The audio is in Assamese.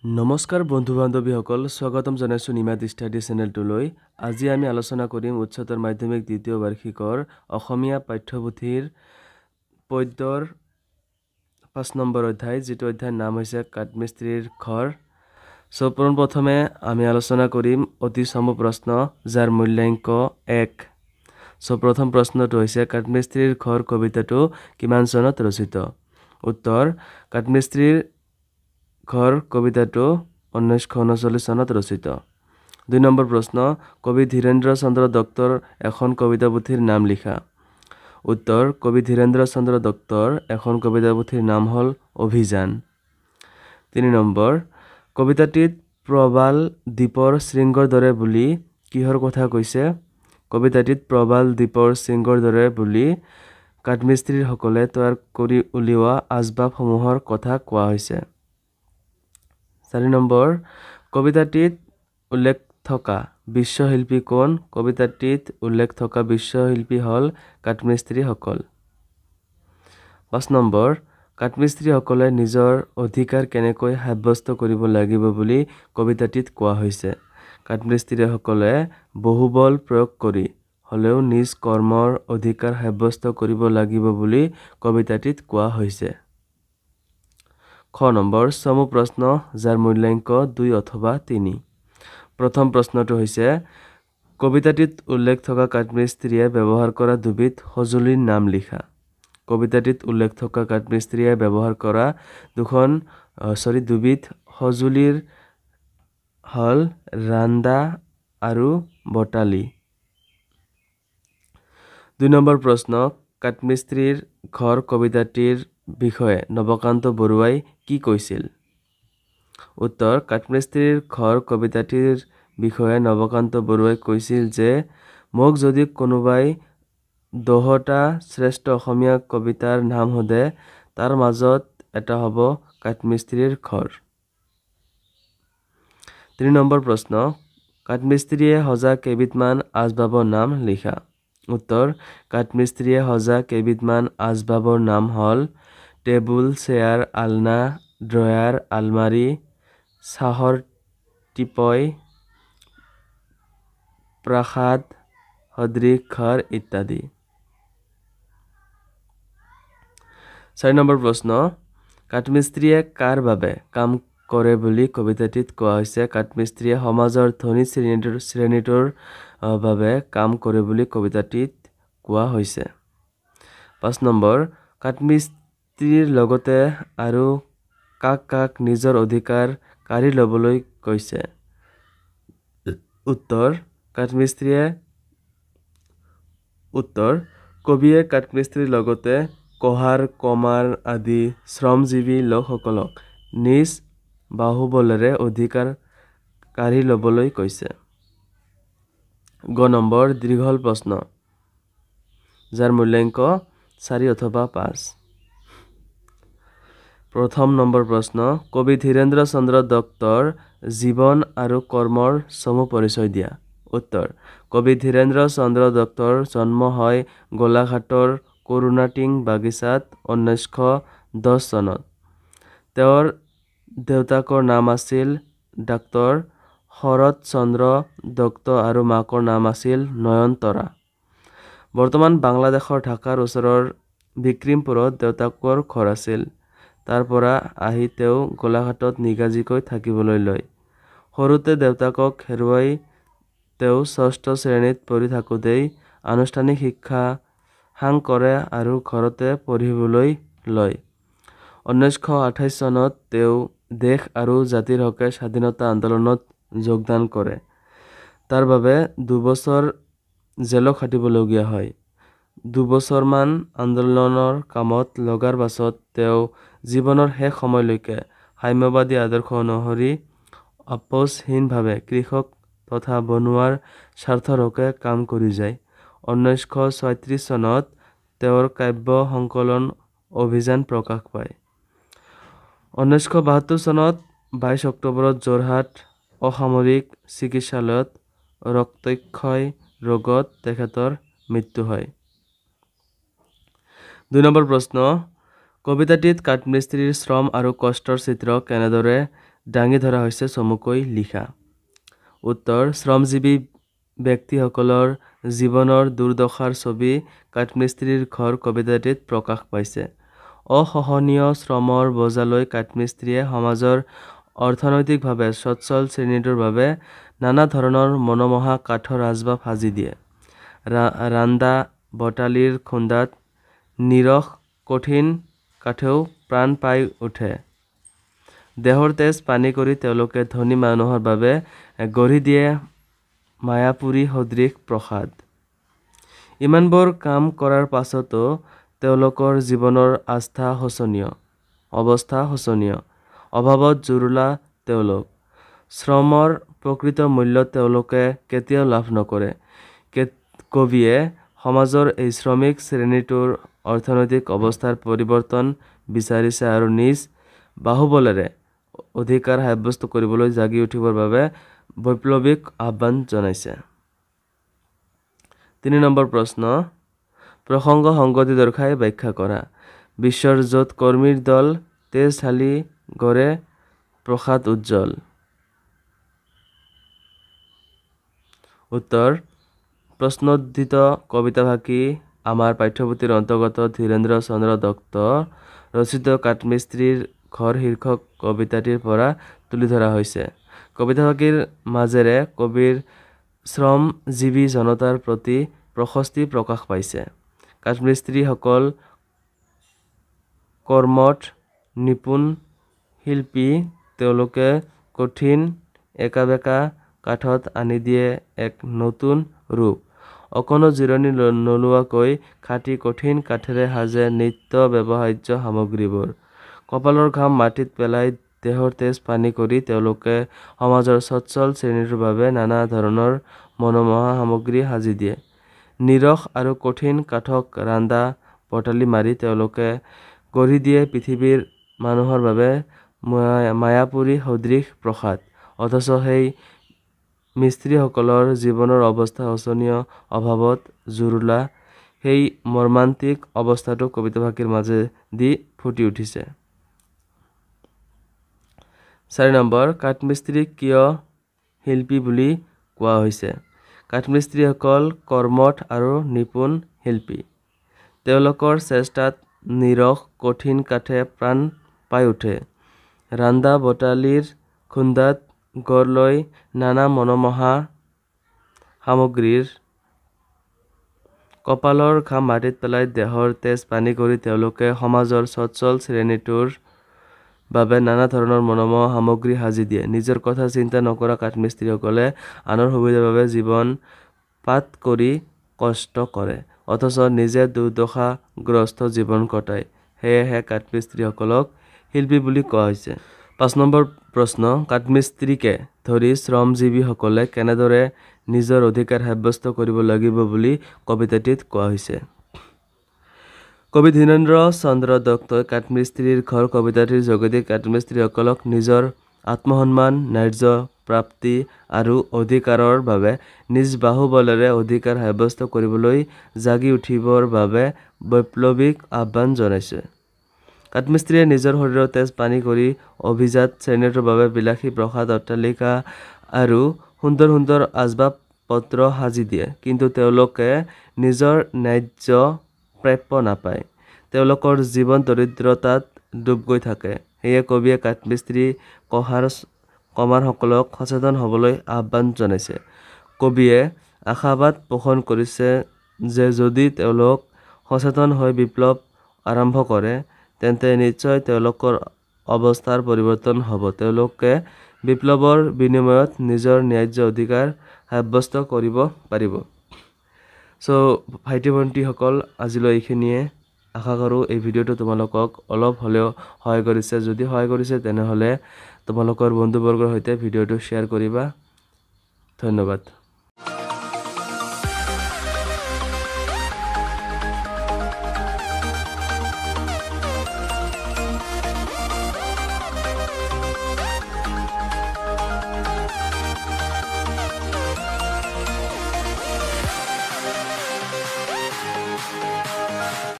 নমস্কাৰ বন্ধু বান্ধৱীসকল, স্বাগতম জনাইছোঁ নিমাত ষ্টাডি চেনেলটোলৈ। আজি আমি আলোচনা কৰিম উচ্চতৰ মাধ্যমিক দ্বিতীয় বাৰ্ষিকৰ অসমীয়া পাঠ্যপুথিৰ পদ্যৰ ৫ নম্বৰ অধ্যায়, যিটো অধ্যায়ৰ নাম হৈছে কাঠমিস্ত্ৰীৰ ঘৰ। পোনপ্ৰথমে আমি আলোচনা কৰিম অতি চমু প্ৰশ্ন, যাৰ মূল্যাংক ১। প্ৰথম প্ৰশ্নটো হৈছে কাঠমিস্ত্ৰীৰ ঘৰ কবিতাটো কিমান চনত ৰচিত? উত্তৰ: কাঠমিস্ত্ৰীৰ ঘৰ কবিতাটো 1939 চনত ৰচিত। ২ নম্বৰ প্ৰশ্ন, কবি ধীৰেন্দ্ৰ চন্দ্ৰ দত্তৰ এখন কবিতা পুথিৰ নাম লিখা। উত্তৰ: কবি ধীৰেন্দ্ৰ চন্দ্ৰ দত্তৰ এখন কবিতা পুথিৰ নাম হ'ল অভিযান। ৩ নম্বৰ, কবিতাটিত প্ৰবাল দ্বীপৰ শৃংগৰ দৰে বুলি কিহৰ কথা কৈছে? কবিতাটিত প্ৰবাল দ্বীপৰ শৃংগৰ দৰে বুলি কাঠমিস্ত্ৰীসকলে তৈয়াৰ কৰি উলিওৱা আচবাবসমূহৰ কথা কোৱা হৈছে। ৪ নম্বৰ, কবিতাটিত উল্লেখ থকা বিশ্বশিল্পী কোন? কবিতাটিত উল্লেখ থকা বিশ্বশিল্পী হ'ল কাঠমিস্ত্ৰীসকল। ৫ নম্বৰ, কাঠমিস্ত্ৰীসকলে নিজৰ অধিকাৰ কেনেকৈ সাব্যস্ত কৰিব লাগিব বুলি কবিতাটিত কোৱা হৈছে? কাঠমিস্ত্ৰীসকলে বহুবল প্ৰয়োগ কৰি হ'লেও নিজ কৰ্মৰ অধিকাৰ সাব্যস্ত কৰিব লাগিব বুলি কবিতাটিত কোৱা হৈছে। খ নম্বৰ, চমু প্ৰশ্ন, যাৰ মূল্যাংক ২ অথবা ৩। প্ৰথম প্ৰশ্নটো হৈছে কবিতাটিত উল্লেখ থকা কাঠমিস্ত্ৰীয়ে ব্যৱহাৰ কৰা দুবিধ সঁজুলিৰ নাম লিখা। কবিতাটিত উল্লেখ থকা কাঠমিস্ত্ৰীয়ে ব্যৱহাৰ কৰা দুবিধ সঁজুলিৰ হ'ল ৰান্দা আৰু বটালি। ২ নম্বৰ প্ৰশ্ন, কাঠমিস্ত্ৰীৰ ঘৰ কবিতাটিৰ বিষয়ে নৱকান্ত বৰুৱাই কি কৈছিল? উত্তৰ: কাঠমিস্ত্ৰীৰ ঘৰ কবিতাটিৰ বিষয়ে নৱকান্ত বৰুৱাই কৈছিল যে, মোক যদি কোনোবাই ১০টা শ্ৰেষ্ঠ অসমীয়া কবিতাৰ নাম সোধে, তাৰ মাজত এটা হ'ব কাঠমিস্ত্ৰীৰ ঘৰ। ৩ নম্বৰ প্ৰশ্ন, কাঠমিস্ত্ৰীয়ে সজা কেইবিধমান আচবাবৰ নাম লিখা। উত্তৰ: কাঠমিস্ত্ৰীয়ে সজা কেইবিধমান আচবাবৰ নাম হ'ল টেবুল, চেয়াৰ, আলনা, ড্ৰয়াৰ, আলমাৰী, চাহৰ টিপয়, প্ৰাসাদ সদৃশ ঘৰ ইত্যাদি। ৪ নম্বৰ প্ৰশ্ন, কাঠমিস্ত্ৰীয়ে কাৰ বাবে কাম কৰে বুলি কবিতাটিত কোৱা হৈছে? কাঠমিস্ত্ৰীয়ে সমাজৰ ধনী শ্ৰেণীটোৰ বাবে কাম কৰে বুলি কবিতাটিত কোৱা হৈছে। ৫ নম্বৰ, কাঠমিস্ত্ৰীৰ লগতে আৰু কাক কাক নিজৰ অধিকাৰ কাঢ়ি ল'বলৈ কৈছে? উত্তৰ: কবিয়ে কাঠমিস্ত্ৰীৰ লগতে কহাৰ, কমাৰ আদি শ্ৰমজীৱী লোকসকলক নিজ বাহুবলেৰে অধিকাৰ কাঢ়ি ল'বলৈ কৈছে। গ নম্বৰ, দীঘল প্ৰশ্ন, যাৰ মূল্যাংক ৪ অথবা ৫। প্ৰথম নম্বৰ প্ৰশ্ন, কবি ধীৰেন্দ্ৰ চন্দ্ৰ দত্তৰ জীৱন আৰু কৰ্মৰ চমু পৰিচয় দিয়া। উত্তৰ: কবি ধীৰেন্দ্ৰ চন্দ্ৰ দত্তৰ জন্ম হয় গোলাঘাটৰ কৰুণাটিং বাগিচাত 1910 চনত। তেওঁৰ দেউতাকৰ নাম আছিল ডাক্তৰ শৰৎ চন্দ্ৰ দত্ত আৰু মাকৰ নাম আছিল নয়নতৰা। বৰ্তমান বাংলাদেশৰ ঢাকাৰ ওচৰৰ বিক্ৰমপুৰত দেউতাকৰ ঘৰ আছিল। তাৰ পৰা আহি তেওঁ গোলাঘাটত নিগাজীকৈ থাকিবলৈ লয়। সৰুতে দেউতাকক হেৰুৱাই তেওঁ ৬ষ্ঠ শ্ৰেণীত পঢ়ি থাকোঁতেই আনুষ্ঠানিক শিক্ষা সাং কৰে আৰু ঘৰতে পঢ়িবলৈ লয়। 1928 চনত তেওঁ দেশ আৰু জাতিৰ হকে স্বাধীনতা আন্দোলনত যোগদান কৰে। তাৰ বাবে ২ বছৰ জেলো খাটিবলগীয়া হয়। ২ বছৰমান আন্দোলনৰ কামত লগাৰ পাছত তেওঁ জীৱনৰ শেষ সময়লৈকে সাম্যবাদী আদৰ্শ অনুসৰি আপোচহীনভাৱে কৃষক তথা বনুৱাৰ স্বাৰ্থৰ হকে কাম কৰি যায়। 1936 চনত তেওঁৰ কাব্য সংকলন অভিযান প্ৰকাশ পায়। 1972 চনত 22 অক্টোবৰত যোৰহাট অসামৰিক চিকিৎসালয়ত ৰক্তক্ষয় ৰোগত তেখেতৰ মৃত্যু হয়। ২ নম্বৰ প্ৰশ্ন, কবিতাটিত কাঠমিস্ত্ৰীৰ শ্ৰম আৰু কষ্টৰ চিত্ৰ কেনেদৰে দাঙি ধৰা হৈছে চমুকৈ লিখা। উত্তৰ শ্ৰমজীৱী ব্যক্তিসকলৰ জীৱনৰ দুৰ্দশাৰ ছবি কাঠমিস্ত্ৰীৰ ঘৰ কবিতাটিত প্ৰকাশ পাইছে। অসহনীয় শ্ৰমৰ বোজালৈ কাঠমিস্ত্ৰীয়ে সমাজৰ অৰ্থনৈতিকভাৱে সচ্ছল শ্ৰেণীটোৰ বাবে নানা ধৰণৰ মনোমোহা কাঠৰ আচবাব সাজি দিয়ে। ৰান্দা বটালিৰ খুন্দাত নিৰস কঠিন কাঠেও প্ৰাণ পাই উঠে। দেহৰ তেজ পানী কৰি তেওঁলোকে ধনী মানুহৰ বাবে গঢ়ি দিয়ে মায়াপুৰী সদৃশ প্ৰসাদ। ইমানবোৰ কাম কৰাৰ পাছতো তেওঁলোকৰ জীৱনৰ অৱস্থা শোচনীয়। অভাৱত জুৰুলা তেওঁলোক। শ্ৰমৰ প্ৰকৃত মূল্য তেওঁলোকে কেতিয়াও লাভ নকৰে। কবিয়ে সমাজৰ এই শ্ৰমিক শ্ৰেণীটোৰ অৰ্থনৈতিক অৱস্থাৰ পৰিৱৰ্তন বিচাৰিছে আৰু নিজ বাহুবলেৰে অধিকাৰ সাব্যস্ত কৰিবলৈ জাগি উঠিবৰ বাবে বৈপ্লৱিক আহ্বান জনাইছে। ৩ নম্বৰ প্ৰশ্ন, প্ৰসংগ সংগতি দৰ্শাই ব্যাখ্যা কৰা। বিশ্বৰ য'ত কৰ্মীৰ দল তেজ ঢালি গড়ে প্ৰসাদ উজ্জ্বল। উত্তৰ প্ৰশ্নোদ্ধৃত কবিতাভাষী আমাৰ পাঠ্যপুথিৰ অন্তৰ্গত ধীৰেন্দ্ৰ চন্দ্ৰ দত্ত ৰচিত কাঠমিস্ত্ৰীৰ ঘৰ শীৰ্ষক কবিতাটিৰ পৰা তুলি ধৰা হৈছে। কবিতাভাষীৰ মাজেৰে কবিৰ শ্ৰমজীৱী জনতাৰ প্ৰতি প্ৰশস্তি প্ৰকাশ পাইছে। কাঠমিস্ত্ৰীসকল কৰ্মঠ নিপুণ শিল্পী। তেওঁলোকে কঠিন একাবেকা কাঠত আনি দিয়ে এক নতুন ৰূপ। অকণো জিৰণি নোলোৱাকৈ খাটি কঠিন কাঠেৰে সাজে নিত্য ব্যৱহাৰ্য সামগ্ৰীবোৰ। কপালৰ ঘাম মাটিত পেলাই দেহৰ তেজ পানী কৰি তেওঁলোকে সমাজৰ সচ্ছল শ্ৰেণীটোৰ বাবে নানা ধৰণৰ মনোমোহা সামগ্ৰী সাজি দিয়ে। নিৰস আৰু কঠিন কাঠক ৰান্দা বটালি মাৰি তেওঁলোকে গঢ়ি দিয়ে পৃথিৱীৰ মানুহৰ বাবে মায়াপুৰী সদৃশ প্ৰসাদ। অথচ সেই মিস্ত্ৰীসকলৰ জীৱনৰ অৱস্থা শোচনীয়, অভাৱত জুৰুলা। সেই মৰ্মান্তিক অৱস্থাটো কবিতাভাষীৰ মাজেদি ফুটি উঠিছে। ৪ নম্বৰ, কাঠমিস্ত্ৰীক কিয় শিল্পী বুলি কোৱা হৈছে? কাঠমিস্ত্ৰীসকল কৰ্মঠ আৰু নিপুণ শিল্পী। তেওঁলোকৰ চেষ্টাত নিৰস কঠিন কাঠে প্ৰাণ পাই উঠে। ৰান্দা বটালিৰ খুন্দাত গঢ় লয় নানা মনোমোহা সামগ্ৰীৰ। কপালৰ ঘাম মাটিত পেলাই দেহৰ তেজ পানী কৰি তেওঁলোকে সমাজৰ সচ্ছল শ্ৰেণীটোৰ বাবে নানা ধৰণৰ মনোমোহা সামগ্ৰী সাজি দিয়ে। নিজৰ কথা চিন্তা নকৰা কাঠমিস্ত্ৰীসকলে আনৰ সুবিধাৰ বাবে জীৱন পাত কৰি কষ্ট কৰে, অথচ নিজে দুৰ্দশাগ্ৰস্ত জীৱন কটায়। সেয়েহে কাঠমিস্ত্ৰীসকলক শিল্পী বুলি কোৱা হৈছে। ৫ নম্বৰ প্ৰশ্ন, কাঠমিস্ত্ৰীকে ধৰি শ্ৰমজীৱীসকলে কেনেদৰে নিজৰ অধিকাৰ সাব্যস্ত কৰিব লাগিব বুলি কবিতাটিত কোৱা হৈছে? কবি ধীৰেন্দ্ৰ চন্দ্ৰ দত্তই কাঠমিস্ত্ৰীৰ ঘৰ কবিতাটিৰ যোগেদি কাঠমিস্ত্ৰীসকলক নিজৰ আত্মসন্মান, ন্যায্য প্ৰাপ্তি আৰু অধিকাৰৰ বাবে নিজ বাহুবলেৰে অধিকাৰ সাব্যস্ত কৰিবলৈ জাগি উঠিবৰ বাবে বৈপ্লৱিক আহ্বান জনাইছে। কাঠমিস্ত্ৰীয়ে নিজৰ শৰীৰৰ তেজ পানী কৰি অভিজাত শ্ৰেণীটোৰ বাবে বিলাসী প্ৰসাদ, অট্টালিকা আৰু সুন্দৰ সুন্দৰ আচবাব পত্ৰ সাজি দিয়ে। কিন্তু তেওঁলোকে নিজৰ ন্যায্য প্ৰাপ্য নাপায়। তেওঁলোকৰ জীৱন দৰিদ্ৰতাত ডুব গৈ থাকে। সেয়ে কবিয়ে কাঠমিস্ত্ৰী কমাৰসকলক সচেতন হ'বলৈ আহ্বান জনাইছে। কবিয়ে আশাবাদ পোষণ কৰিছে যে যদি তেওঁলোক সচেতন হৈ বিপ্লৱ আৰম্ভ কৰে তেন্তে নিশ্চয় তেওঁলোকৰ অৱস্থাৰ পৰিৱৰ্তন হ'ব। তেওঁলোকে বিপ্লৱৰ বিনিময়ত নিজৰ ন্যায্য অধিকাৰ সাব্যস্ত কৰিব পাৰিব। ভাইটি ভণ্টিসকল, আজিলৈ এইখিনিয়ে। আশা কৰোঁ এই ভিডিঅ'টো তোমালোকক অলপ হ'লেও সহায় কৰিছে। যদি সহায় কৰিছে তেনেহ'লে তোমালোকৰ বন্ধুবৰ্গৰ সৈতে ভিডিঅ'টো শ্বেয়াৰ কৰিবা। ধন্যবাদ।